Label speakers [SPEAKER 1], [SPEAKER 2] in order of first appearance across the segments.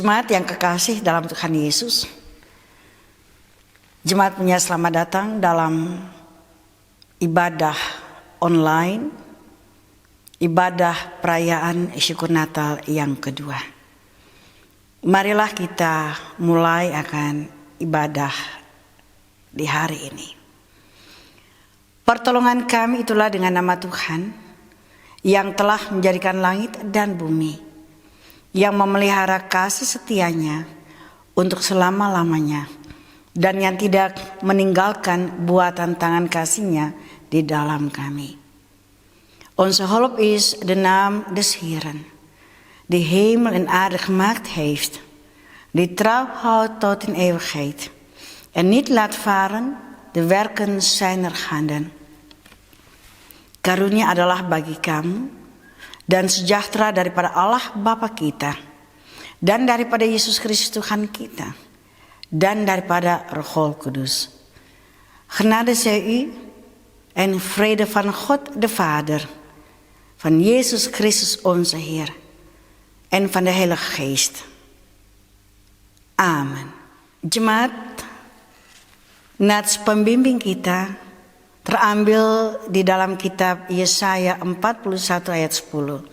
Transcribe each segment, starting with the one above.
[SPEAKER 1] Jemaat yang kekasih dalam Tuhan Yesus, jemaat punya selamat datang dalam ibadah online, ibadah perayaan syukur Natal yang kedua. Marilah kita mulai akan ibadah di hari ini. Pertolongan kami itulah dengan nama Tuhan yang telah menjadikan langit dan bumi, yang memelihara kasih setianya untuk selama-lamanya, dan yang tidak meninggalkan buatan tangan kasihnya di dalam kami. Onze hulp is de naam des Heeren, die hemel en aarde gemaakt heeft, die trouw houdt tot in eeuwigheid en niet laat varen de werken zijner handen. Karunia adalah bagi kamu dan sejahtera daripada Allah Bapa kita, dan daripada Yesus Kristus Tuhan kita, dan daripada Roh Kudus. Genade zij u en vrede van God de Vader, van Jezus Christus onze Heer en van de Heilige Geest. Amen. Jemaat, nats pembimbing kita terambil di dalam kitab Yesaya 41 ayat 10.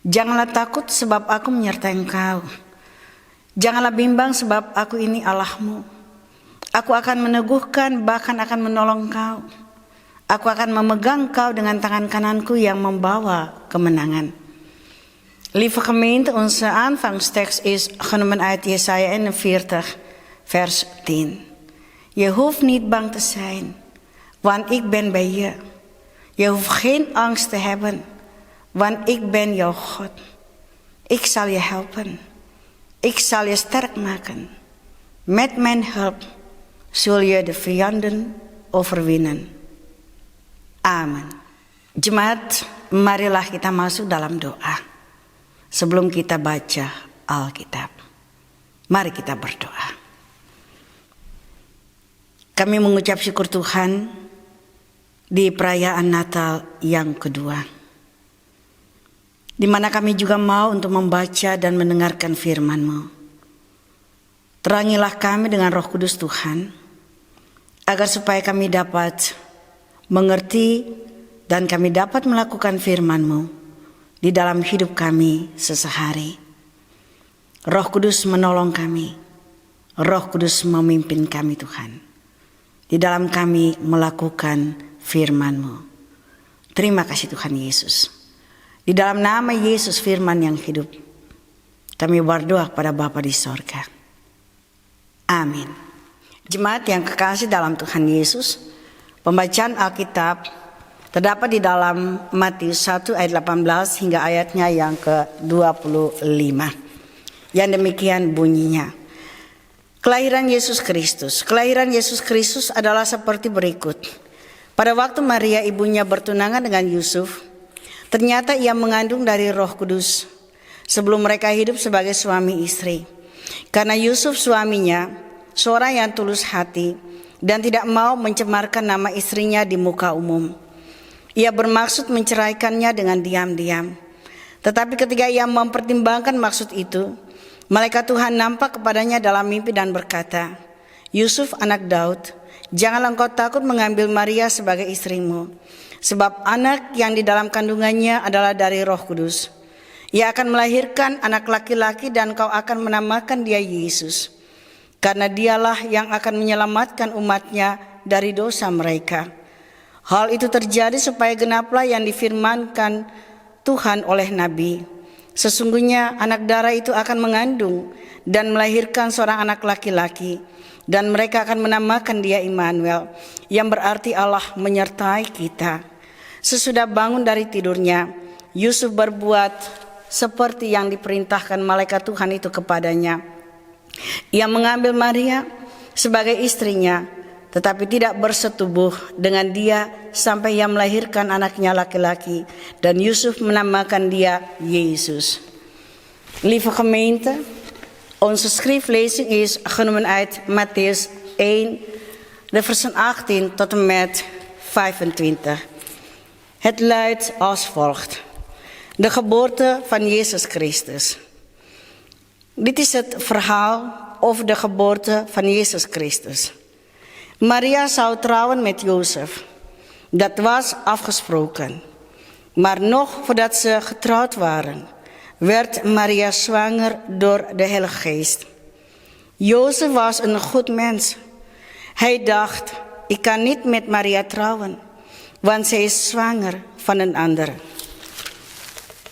[SPEAKER 1] Janganlah takut sebab aku menyertai engkau. Janganlah bimbang sebab aku ini Allahmu. Aku akan meneguhkan, bahkan akan menolong kau. Aku akan memegang kau dengan tangan kananku yang membawa kemenangan. Lieve gemeente, onze aanvangstekst is genomen uit Yesaya 41 vers 10. Je hoeft niet bang te zijn, want ik ben bij je. Je hoeft geen angst te hebben, want ik ben jouw God. Ik zal je helpen. Ik zal je sterk maken. Met mijn hulp zul je de vijanden overwinnen. Amen. Jemaat, marilah kita masuk dalam doa. Sebelum kita baca Alkitab, mari kita berdoa. Kami mengucap syukur Tuhan di perayaan Natal yang kedua, di mana kami juga mau untuk membaca dan mendengarkan firman-Mu. Terangilah kami dengan Roh Kudus Tuhan, agar supaya kami dapat mengerti dan kami dapat melakukan firman-Mu di dalam hidup kami sesehari. Roh Kudus menolong kami, Roh Kudus memimpin kami Tuhan, di dalam kami melakukan firman-Mu. Terima kasih Tuhan Yesus. Di dalam nama Yesus firman yang hidup, kami berdoa kepada Bapa di sorga. Amin. Jemaat yang kekasih dalam Tuhan Yesus, pembacaan Alkitab terdapat di dalam Matius 1 ayat 18 hingga ayatnya yang ke-25. Yang demikian bunyinya. Kelahiran Yesus Kristus. Kelahiran Yesus Kristus adalah seperti berikut. Pada waktu Maria ibunya bertunangan dengan Yusuf, ternyata ia mengandung dari Roh Kudus sebelum mereka hidup sebagai suami istri. Karena Yusuf suaminya seorang yang tulus hati dan tidak mau mencemarkan nama istrinya di muka umum. Ia bermaksud menceraikannya dengan diam-diam. Tetapi ketika ia mempertimbangkan maksud itu, malaikat Tuhan nampak kepadanya dalam mimpi dan berkata, Yusuf anak Daud, janganlah engkau takut mengambil Maria sebagai istrimu, sebab anak yang di dalam kandungannya adalah dari Roh Kudus. Ia akan melahirkan anak laki-laki dan kau akan menamakan dia Yesus, karena dialah yang akan menyelamatkan umatnya dari dosa mereka. Hal itu terjadi supaya genaplah yang difirmankan Tuhan oleh Nabi. Sesungguhnya anak darah itu akan mengandung dan melahirkan seorang anak laki-laki, dan mereka akan menamakan dia Immanuel, yang berarti Allah menyertai kita. Sesudah bangun dari tidurnya, Yusuf berbuat seperti yang diperintahkan malaikat Tuhan itu kepadanya. Ia mengambil Maria sebagai istrinya, tetapi tidak bersetubuh dengan dia sampai ia melahirkan anaknya laki-laki, dan Yusuf menamakan dia Yesus. Lieve gemeente, onze schriftlezing is genomen uit Mattheus 1, de versen 18 tot en met 25. Het luidt als volgt. De geboorte van Jezus Christus. Dit is het verhaal over de geboorte van Jezus Christus. Maria zou trouwen met Jozef. Dat was afgesproken. Maar nog voordat ze getrouwd waren, werd Maria zwanger door de Heilige Geest. Jozef was een goed mens. Hij dacht, ik kan niet met Maria trouwen, want zij is zwanger van een ander.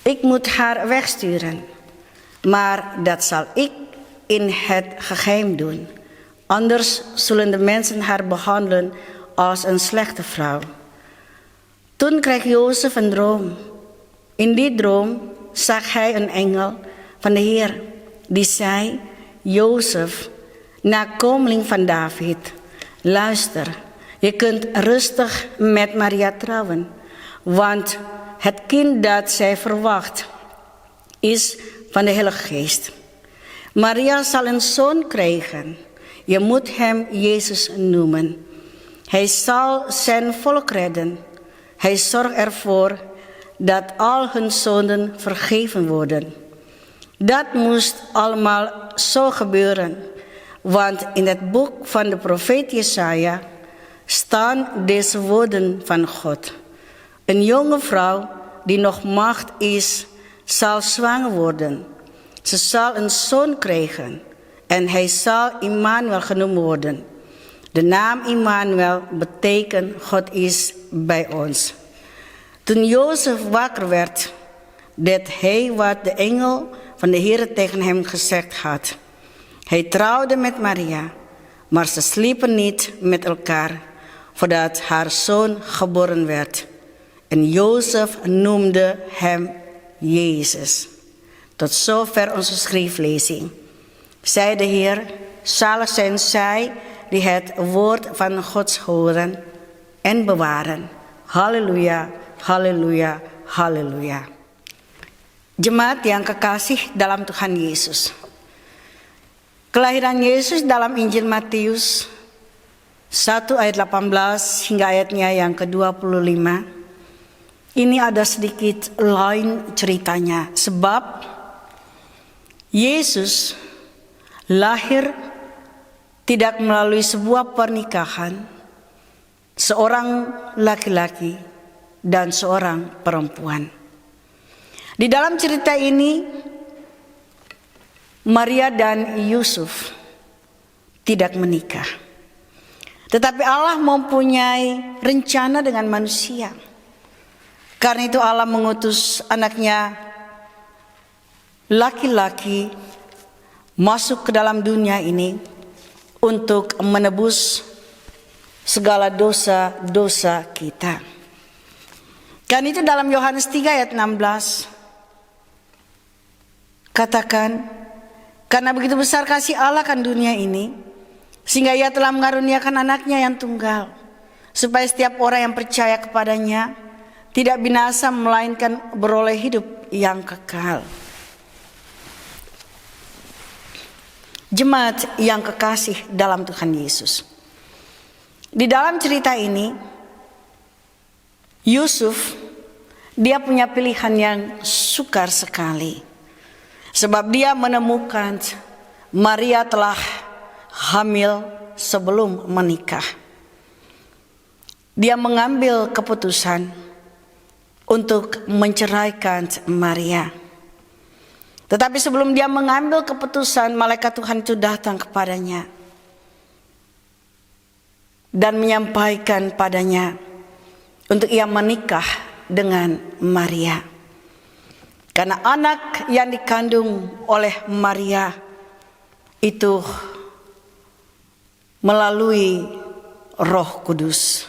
[SPEAKER 1] Ik moet haar wegsturen, maar dat zal ik in het geheim doen. Anders zullen de mensen haar behandelen als een slechte vrouw. Toen kreeg Jozef een droom. In die droom zag hij een engel van de Heer die zei: Jozef, nakomeling van David, luister, je kunt rustig met Maria trouwen, want het kind dat zij verwacht is van de Heilige Geest. Maria zal een zoon krijgen. Je moet hem Jezus noemen. Hij zal zijn volk redden. Hij zorgt ervoor dat al hun zonden vergeven worden. Dat moest allemaal zo gebeuren, want in het boek van de profeet Jesaja staan deze woorden van God. Een jonge vrouw die nog maagd is, zal zwanger worden. Ze zal een zoon krijgen en hij zal Immanuel genoemd worden. De naam Immanuel betekent God is bij ons. Toen Jozef wakker werd, deed hij wat de engel van de Heer tegen hem gezegd had. Hij trouwde met Maria, maar ze sliepen niet met elkaar voordat haar zoon geboren werd. En Jozef noemde hem Jezus. Tot zover onze schriftlezing. Zij de Heer, zalig zijn zij die het woord van God horen en bewaren. Halleluja, halleluja, halleluja. Jemaat yang kekasih dalam Tuhan Yesus. Kelahiran Yesus dalam Injil Matius 1 ayat 18 hingga ayatnya yang ke-25. Ini ada sedikit lain ceritanya, sebab Yesus lahir tidak melalui sebuah pernikahan, seorang laki-laki dan seorang perempuan. Di dalam cerita ini, Maria dan Yusuf tidak menikah. Tetapi Allah mempunyai rencana dengan manusia. Karena itu Allah mengutus anaknya laki-laki masuk ke dalam dunia ini untuk menebus segala dosa-dosa kita. Karena itu dalam Yohanes 3 ayat 16 katakan, karena begitu besar kasih Allah akan dunia ini, sehingga ia telah mengaruniakan anaknya yang tunggal, supaya setiap orang yang percaya kepadanya tidak binasa melainkan beroleh hidup yang kekal. Jemaat yang kekasih dalam Tuhan Yesus. Di dalam cerita ini, Yusuf, dia punya pilihan yang sukar sekali. Sebab dia menemukan Maria telah hamil sebelum menikah. Dia mengambil keputusan untuk menceraikan Maria. Tetapi sebelum dia mengambil keputusan, malaikat Tuhan itu datang kepadanya dan menyampaikan padanya untuk ia menikah dengan Maria. Karena anak yang dikandung oleh Maria itu melalui Roh Kudus.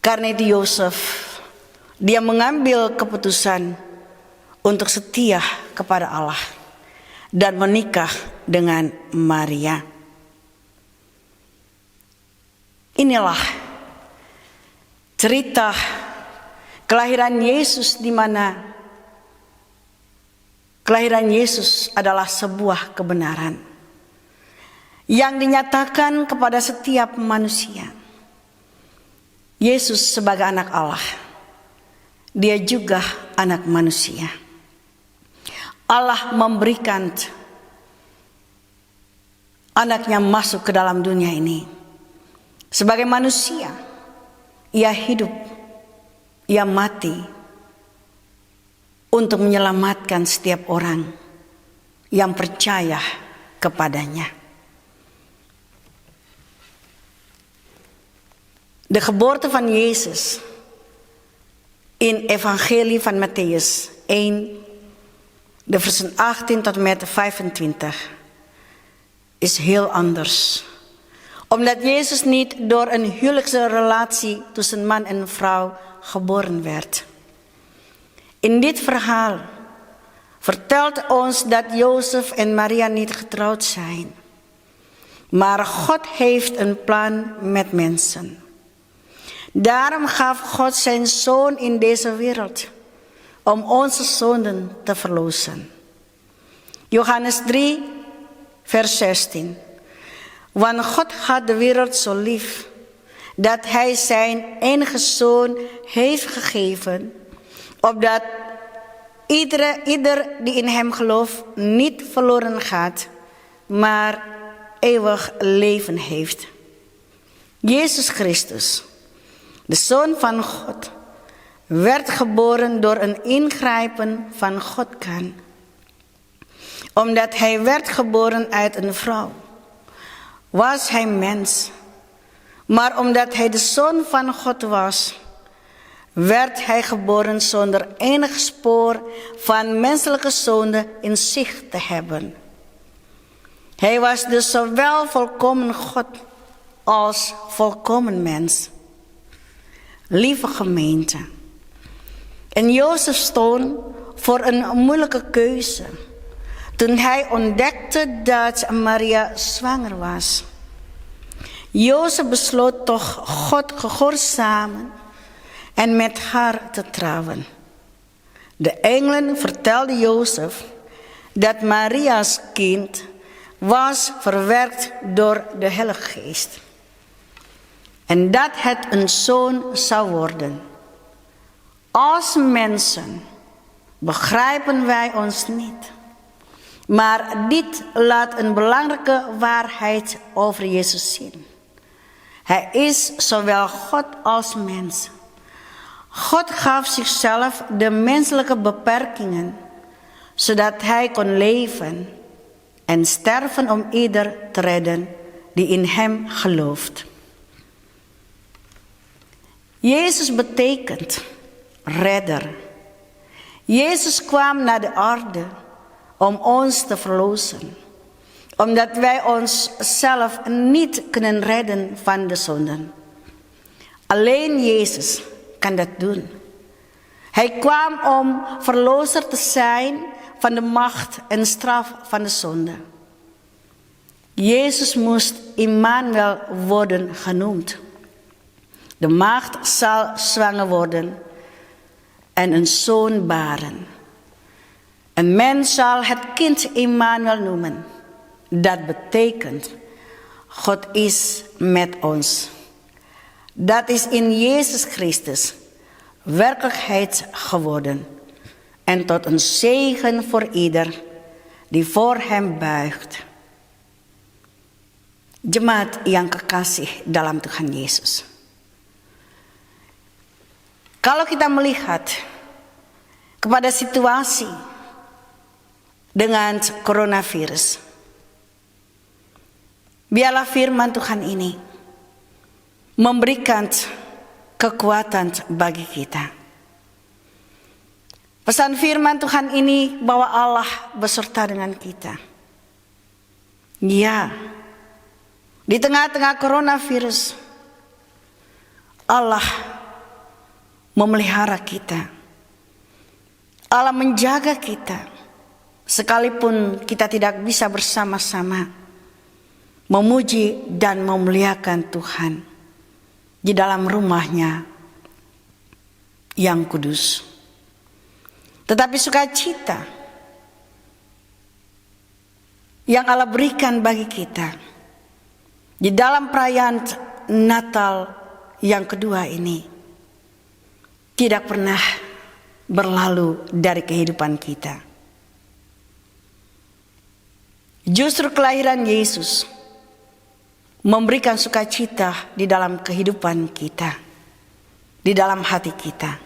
[SPEAKER 1] Karena itu Yosef, dia mengambil keputusan untuk setia kepada Allah dan menikah dengan Maria. Inilah cerita kelahiran Yesus, di mana kelahiran Yesus adalah sebuah kebenaran yang dinyatakan kepada setiap manusia. Yesus sebagai anak Allah, dia juga anak manusia. Allah memberikan anaknya masuk ke dalam dunia ini. Sebagai manusia, ia hidup, ia mati untuk menyelamatkan setiap orang yang percaya kepadanya. De geboorte van Jezus in Evangelie van Matthäus 1, de versen 18 tot en met 25, is heel anders. Omdat Jezus niet door een huwelijkse relatie tussen man en vrouw geboren werd. In dit verhaal vertelt ons dat Jozef en Maria niet getrouwd zijn. Maar God heeft een plan met mensen. Daarom gaf God zijn zoon in deze wereld om onze zonden te verlossen. Johannes 3, vers 16. Want God had de wereld zo lief, dat hij zijn enige zoon heeft gegeven, opdat ieder die in hem gelooft niet verloren gaat, maar eeuwig leven heeft. Jezus Christus, de Zoon van God, werd geboren door een ingrijpen van God kan. Omdat hij werd geboren uit een vrouw, was hij mens. Maar omdat hij de Zoon van God was, werd hij geboren zonder enig spoor van menselijke zonde in zich te hebben. Hij was dus zowel volkomen God als volkomen mens. Lieve gemeente, en Jozef stond voor een moeilijke keuze toen hij ontdekte dat Maria zwanger was. Jozef besloot toch God gehoorzamen en met haar te trouwen. De engelen vertelden Jozef dat Maria's kind was verwerkt door de Heilige Geest. En dat het een zoon zou worden. Als mensen begrijpen wij ons niet. Maar dit laat een belangrijke waarheid over Jezus zien. Hij is zowel God als mens. God gaf zichzelf de menselijke beperkingen, zodat hij kon leven en sterven om ieder te redden die in hem gelooft. Jezus betekent redder. Jezus kwam naar de aarde om ons te verlossen, omdat wij onszelf niet kunnen redden van de zonden. Alleen Jezus kan dat doen. Hij kwam om verlosser te zijn van de macht en straf van de zonde. Jezus moest Immanuel worden genoemd. De maagd zal zwanger worden en een zoon baren. En men zal het kind Immanuel noemen. Dat betekent, God is met ons. Dat is in Jezus Christus werkelijkheid geworden. En tot een zegen voor ieder die voor hem buigt. Jemaat yang kekasih dalam Tuhan Yesus. Kalau kita melihat kepada situasi dengan coronavirus, biarlah firman Tuhan ini memberikan kekuatan bagi kita. Pesan firman Tuhan ini bahwa Allah beserta dengan kita. Ya, di tengah-tengah coronavirus, Allah memelihara kita. Allah menjaga kita. Sekalipun kita tidak bisa bersama-sama memuji dan memuliakan Tuhan di dalam rumahnya yang kudus. Tetapi sukacita yang Allah berikan bagi kita di dalam perayaan Natal yang kedua ini tidak pernah berlalu dari kehidupan kita. Justru kelahiran Yesus memberikan sukacita di dalam kehidupan kita, di dalam hati kita.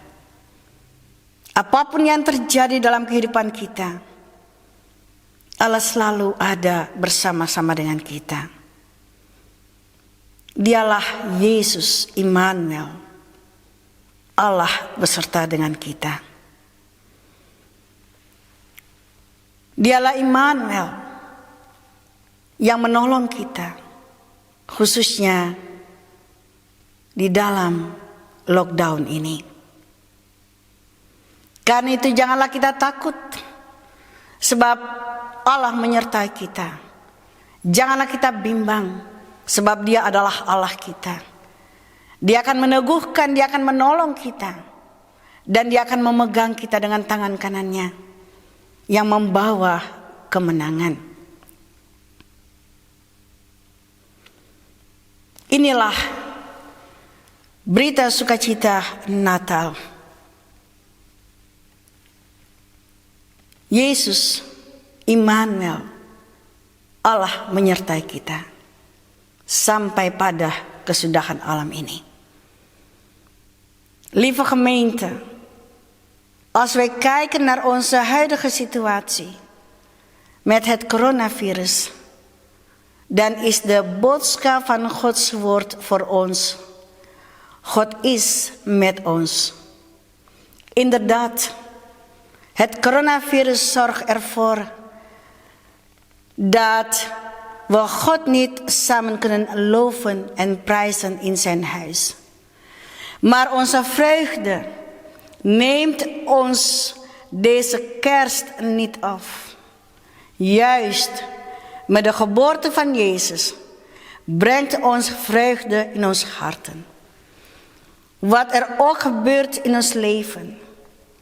[SPEAKER 1] Apapun yang terjadi dalam kehidupan kita, Allah selalu ada bersama-sama dengan kita. Dialah Yesus Immanuel, Allah beserta dengan kita. Dialah Immanuel yang menolong kita, khususnya di dalam lockdown ini. Karena itu janganlah kita takut, sebab Allah menyertai kita. Janganlah kita bimbang, sebab Dia adalah Allah kita. Dia akan meneguhkan, Dia akan menolong kita, dan Dia akan memegang kita dengan tangan kanannya yang membawa kemenangan. Inilah berita sukacita Natal. Yesus Immanuel, Allah menyertai kita sampai pada kesudahan alam ini. Lieve gemeente, als wij kijken naar onze huidige situatie met het coronavirus, dan is de boodschap van Gods woord voor ons: God is met ons. Inderdaad, het coronavirus zorgt ervoor dat we God niet samen kunnen loven en prijzen in zijn huis. Maar onze vreugde neemt ons deze kerst niet af. Juist met de geboorte van Jezus brengt ons vreugde in ons harten. Wat er ook gebeurt in ons leven,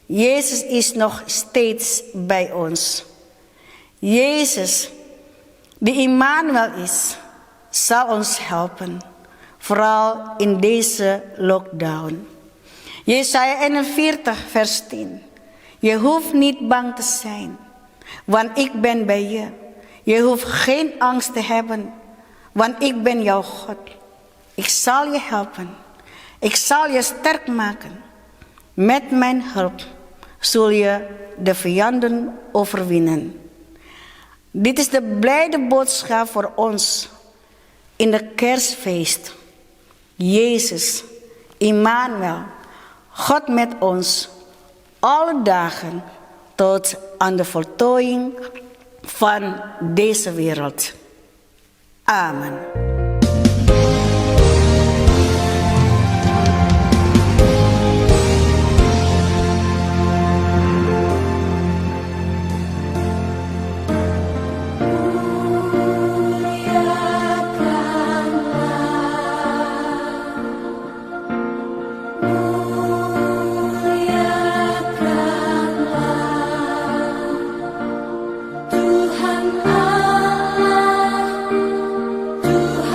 [SPEAKER 1] Jezus is nog steeds bij ons. Jezus, die Immanuel is, zal ons helpen, vooral in deze lockdown. Jesaja 41 vers 10. Je hoeft niet bang te zijn, want ik ben bij je. Je hoeft geen angst te hebben, want ik ben jouw God. Ik zal je helpen. Ik zal je sterk maken. Met mijn hulp zul je de vijanden overwinnen. Dit is de blijde boodschap voor ons in de kerstfeest. Jezus, Immanuel, God met ons, alle dagen tot aan de voltooiing van deze wereld. Amen.
[SPEAKER 2] Tuhan Allah, Tuhan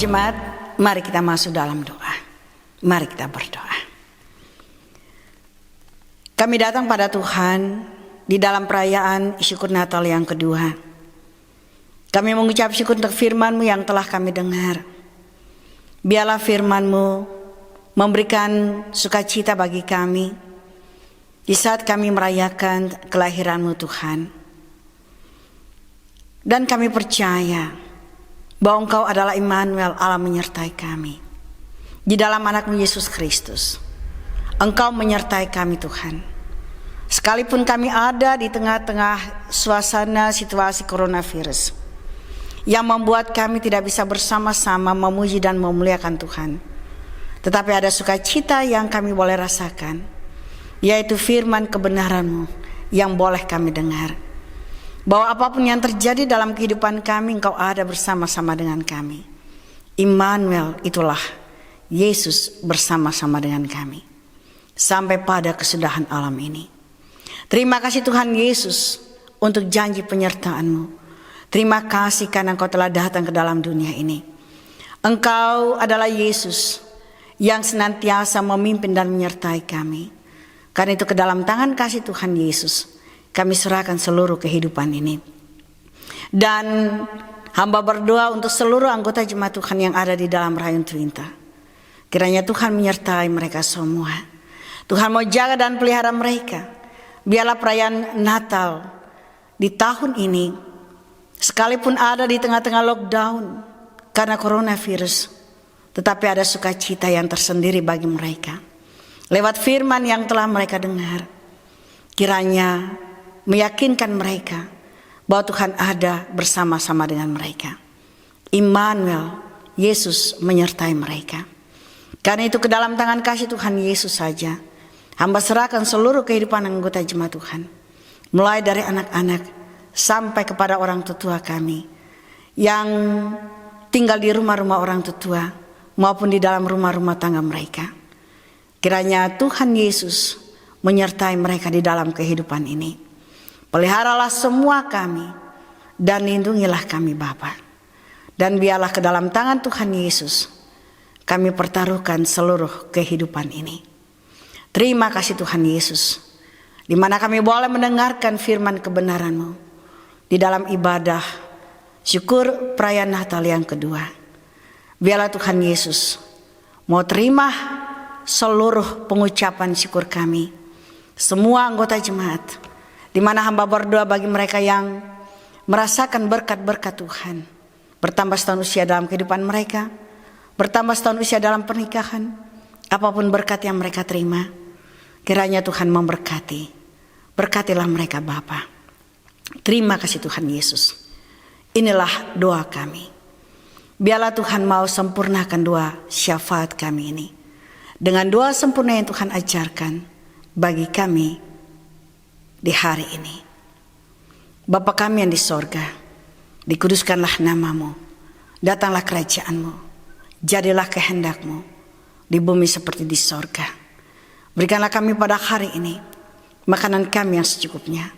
[SPEAKER 1] jemaat, mari kita masuk dalam doa. Mari kita berdoa. Kami datang pada Tuhan di dalam perayaan syukur Natal yang kedua. Kami mengucap syukur untuk firman-Mu yang telah kami dengar. Biarlah firman-Mu memberikan sukacita bagi kami di saat kami merayakan kelahiran-Mu Tuhan. Dan kami percaya bahwa Engkau adalah Immanuel, Allah menyertai kami. Di dalam anak-Mu Yesus Kristus, Engkau menyertai kami Tuhan. Sekalipun kami ada di tengah-tengah suasana situasi coronavirus yang membuat kami tidak bisa bersama-sama memuji dan memuliakan Tuhan, tetapi ada sukacita yang kami boleh rasakan, yaitu firman kebenaran-Mu yang boleh kami dengar. Bahwa apapun yang terjadi dalam kehidupan kami, Engkau ada bersama-sama dengan kami. Immanuel, itulah Yesus bersama-sama dengan kami sampai pada kesudahan alam ini. Terima kasih Tuhan Yesus untuk janji penyertaan-Mu. Terima kasih karena Engkau telah datang ke dalam dunia ini. Engkau adalah Yesus yang senantiasa memimpin dan menyertai kami. Karena itu ke dalam tangan kasih Tuhan Yesus kami serahkan seluruh kehidupan ini. Dan hamba berdoa untuk seluruh anggota jemaat Tuhan yang ada di dalam Rayon Twinta. Kiranya Tuhan menyertai mereka semua. Tuhan mau jaga dan pelihara mereka. Biarlah perayaan Natal di tahun ini, sekalipun ada di tengah-tengah lockdown karena coronavirus, tetapi ada sukacita yang tersendiri bagi mereka. Lewat firman yang telah mereka dengar, kiranya meyakinkan mereka bahwa Tuhan ada bersama-sama dengan mereka. Immanuel, Yesus menyertai mereka. Karena itu ke dalam tangan kasih Tuhan Yesus saja hamba serahkan seluruh kehidupan anggota jemaat Tuhan, mulai dari anak-anak sampai kepada orang tetua kami yang tinggal di rumah-rumah orang tetua maupun di dalam rumah-rumah tangga mereka. Kiranya Tuhan Yesus menyertai mereka di dalam kehidupan ini. Peliharalah semua kami dan lindungilah kami Bapa. Dan biarlah ke dalam tangan Tuhan Yesus kami pertaruhkan seluruh kehidupan ini. Terima kasih Tuhan Yesus, di mana kami boleh mendengarkan firman kebenaran-Mu di dalam ibadah syukur perayaan Natal yang kedua. Biarlah Tuhan Yesus mau terima seluruh pengucapan syukur kami, semua anggota jemaat, di mana hamba berdoa bagi mereka yang merasakan berkat-berkat Tuhan, bertambah setahun usia dalam kehidupan mereka, bertambah setahun usia dalam pernikahan, apapun berkat yang mereka terima, kiranya Tuhan memberkati. Berkatilah mereka Bapa. Terima kasih Tuhan Yesus. Inilah doa kami. Biarlah Tuhan mau sempurnakan doa syafaat kami ini dengan doa sempurna yang Tuhan ajarkan bagi kami di hari ini. Bapa kami yang di sorga, dikuduskanlah nama-Mu, datanglah kerajaan-Mu, jadilah kehendak-Mu di bumi seperti di sorga. Berikanlah kami pada hari ini makanan kami yang secukupnya,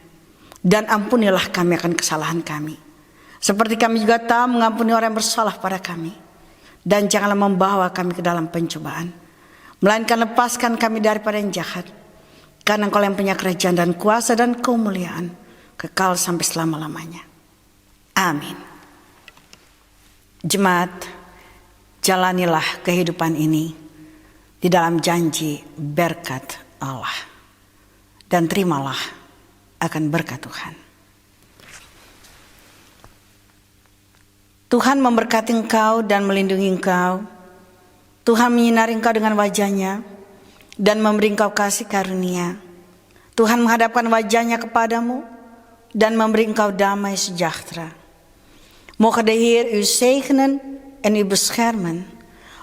[SPEAKER 1] dan ampunilah kami akan kesalahan kami, seperti kami juga tahu mengampuni orang yang bersalah pada kami. Dan janganlah membawa kami ke dalam pencobaan, melainkan lepaskan kami daripada yang jahat. Karena Engkau yang punya kerajaan dan kuasa dan kemuliaan kekal sampai selama-lamanya. Amin. Jemaat, jalanilah kehidupan ini di dalam janji berkat Allah, dan terimalah akan berkat Tuhan. Tuhan memberkati engkau dan melindungi engkau. Tuhan menyinari engkau dengan wajah-Nya dan memberi engkau kasih karunia. Tuhan menghadapkan wajah-Nya kepadamu dan memberi engkau damai sejahtera. Mogen de Heer u zegenen en u beschermen.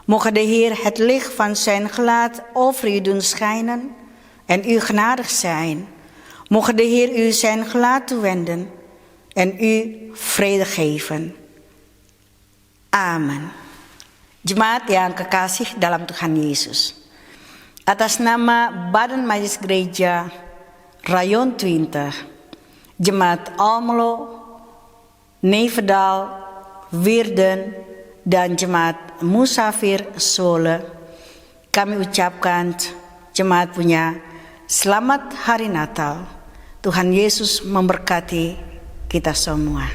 [SPEAKER 1] Mogen de Heer het licht van zijn gelaat over u doen schijnen en u genadig zijn. Mogen de Heer u zijn gelaat toewenden en u vrede geven. Amin. Jemaat yang kekasih dalam Tuhan Yesus, atas nama Badan Majelis Gereja Rayon Twinta, Jemaat Almelo, Nevendal, Wirden, dan Jemaat musafir Sole, kami ucapkan jemaat punya selamat hari Natal. Tuhan Yesus memberkati kita semua.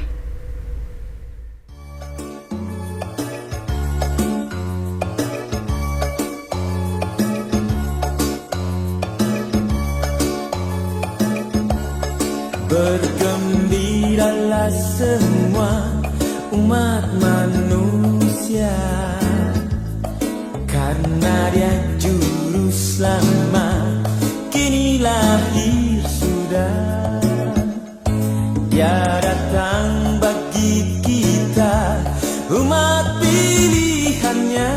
[SPEAKER 2] Bergembiralah semua umat manusia, karena Dia juru selamat kini lahir sudah. Dia datang bagi kita umat pilihannya,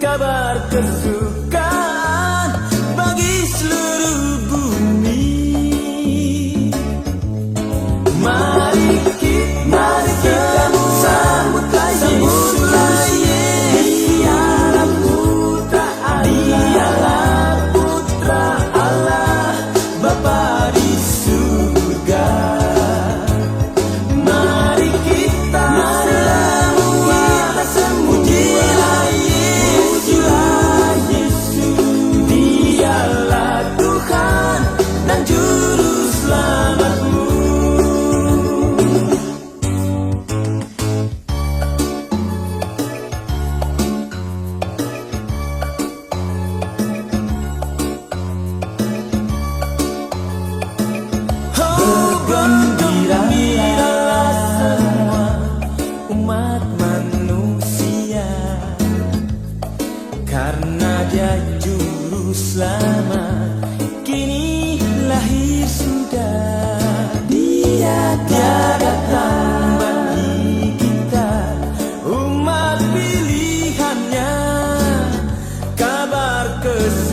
[SPEAKER 2] kabar kesukaan bagi seluruh bumi. Mari kita sambutlah Yesus, Dialah Putra Allah, Bapa di surga. Mari kita pujilah Yesus, Dialah Tuhan dan Juru Selamatmu. Bergembiralah semua umat manusia, karena Dia juru selamat kini lahir sudah. Dia datang bagi kita umat pilihannya, kabar kesukaan